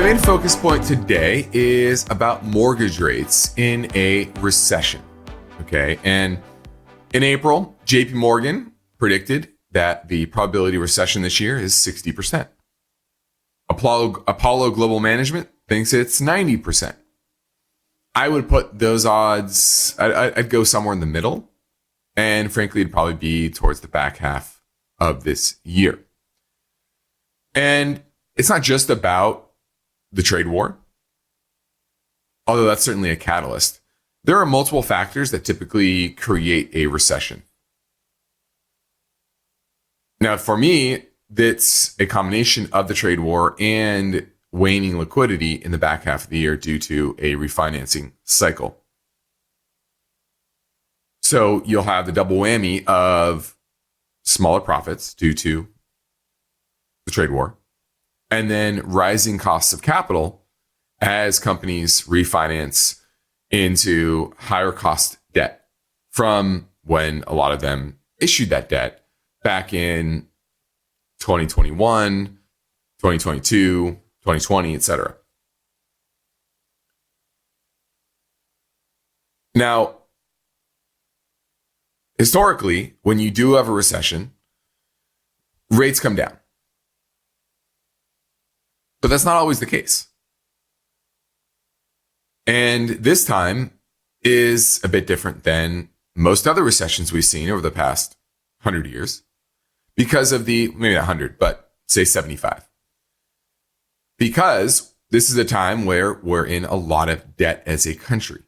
main focus point today is about mortgage rates in a recession. Okay. And in April, JP Morgan predicted that the probability of recession this year is 60%. Apollo Global Management thinks it's 90%. I would put those odds, I'd go somewhere in the middle. And frankly, it'd probably be towards the back half of this year. And it's not just about the trade war, although that's certainly a catalyst. There are multiple factors that typically create a recession. Now, for me, it's a combination of the trade war and waning liquidity in the back half of the year due to a refinancing cycle. So you'll have the double whammy of smaller profits due to the trade war, and then rising costs of capital as companies refinance into higher cost debt from when a lot of them issued that debt back in 2021, 2022, 2020, etc. Now, historically, when you do have a recession, rates come down. But that's not always the case. And this time is a bit different than most other recessions we've seen over the past 100 years because of maybe not 100, but say 75. Because this is a time where we're in a lot of debt as a country.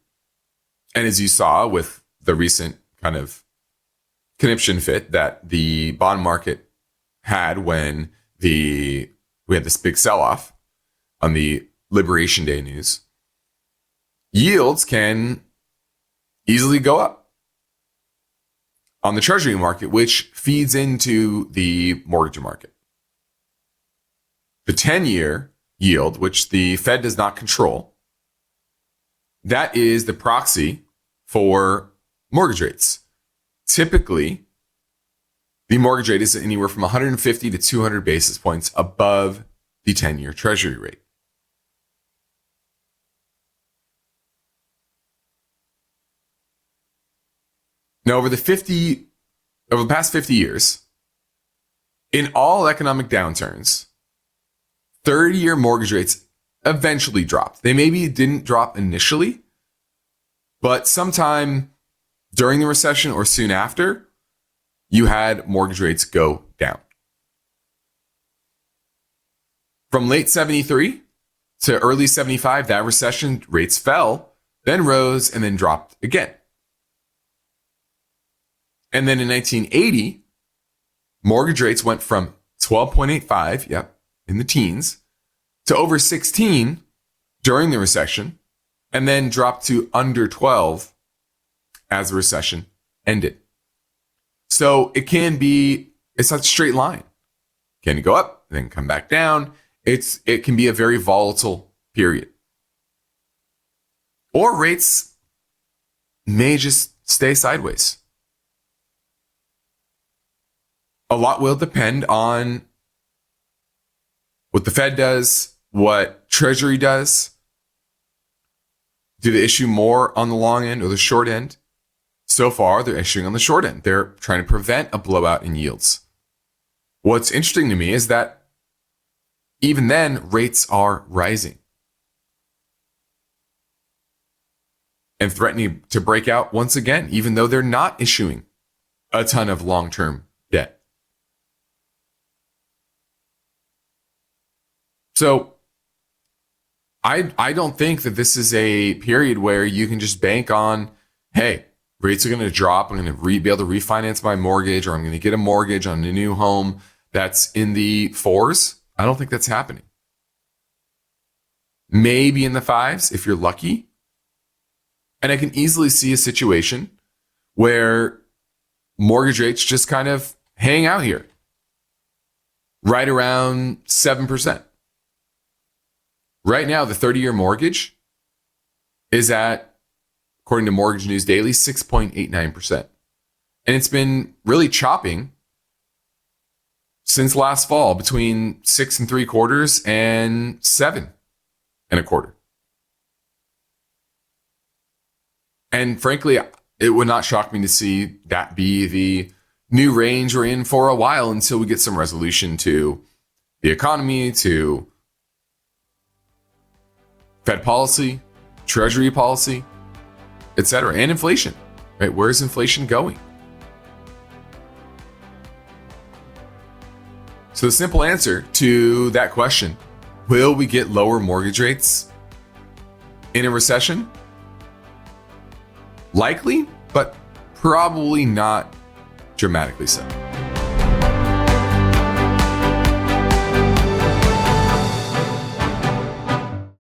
And as you saw with the recent kind of conniption fit that the bond market had when we had this big sell-off on the Liberation Day news, yields can easily go up on the treasury market, which feeds into the mortgage market. The 10-year yield, which the Fed does not control, that is the proxy for mortgage rates. Typically, the mortgage rate is anywhere from 150 to 200 basis points above the 10-year treasury rate. Now, over the past 50 years, in all economic downturns, 30-year mortgage rates eventually dropped. They maybe didn't drop initially, but sometime during the recession or soon after, you had mortgage rates go down. From late 73 to early 75, that recession rates fell, then rose, and then dropped again. And then in 1980, mortgage rates went from 12.85, in the teens, to over 16 during the recession, and then dropped to under 12 as the recession ended. So it's not a straight line. It can go up, then come back down. It can be a very volatile period. Or rates may just stay sideways. A lot will depend on what the Fed does, what Treasury does. Do they issue more on the long end or the short end? So far, they're issuing on the short end. They're trying to prevent a blowout in yields. What's interesting to me is that even then, rates are rising and threatening to break out once again, even though they're not issuing a ton of long-term debt. So I don't think that this is a period where you can just bank on, hey, rates are going to drop. I'm going to be able to refinance my mortgage, or I'm going to get a mortgage on a new home that's in the 4s. I don't think that's happening. Maybe in the 5s if you're lucky. And I can easily see a situation where mortgage rates just kind of hang out here, right around 7%. Right now, the 30-year mortgage is at, according to Mortgage News Daily, 6.89%. And it's been really chopping since last fall between 6.75% and 7%. and a quarter. And frankly, it would not shock me to see that be the new range we're in for a while until we get some resolution to the economy, to Fed policy, Treasury policy, etc., and inflation. Right? Where's inflation going? So the simple answer to that question, will we get lower mortgage rates in a recession? Likely, but probably not dramatically so.